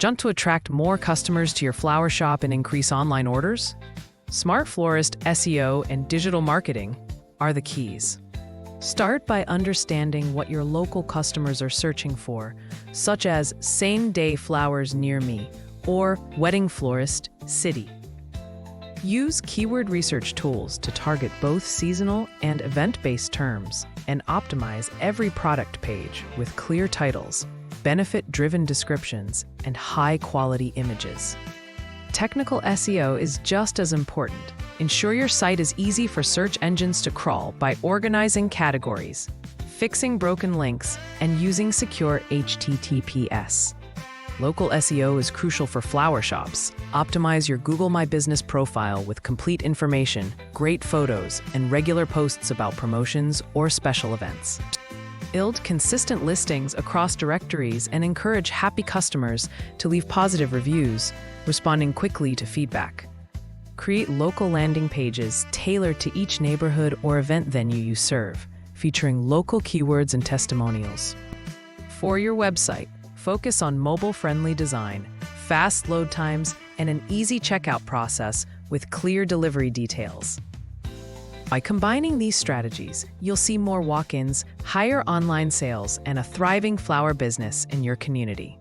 To attract more customers to your flower shop and increase online orders? Smart Florist SEO and digital marketing are the keys. Start by understanding what your local customers are searching for, such as same-day flowers near me or wedding florist city. Use keyword research tools to target both seasonal and event-based terms and optimize every product page with clear titles, benefit-driven descriptions, and high-quality images. Technical SEO is just as important. Ensure your site is easy for search engines to crawl by organizing categories, fixing broken links, and using secure HTTPS. Local SEO is crucial for flower shops. Optimize your Google My Business profile with complete information, great photos, and regular posts about promotions or special events. Build consistent listings across directories and encourage happy customers to leave positive reviews, responding quickly to feedback. Create local landing pages tailored to each neighborhood or event venue you serve, featuring local keywords and testimonials. For your website, focus on mobile-friendly design, fast load times, and an easy checkout process with clear delivery details. By combining these strategies, you'll see more walk-ins, higher online sales, and a thriving flower business in your community.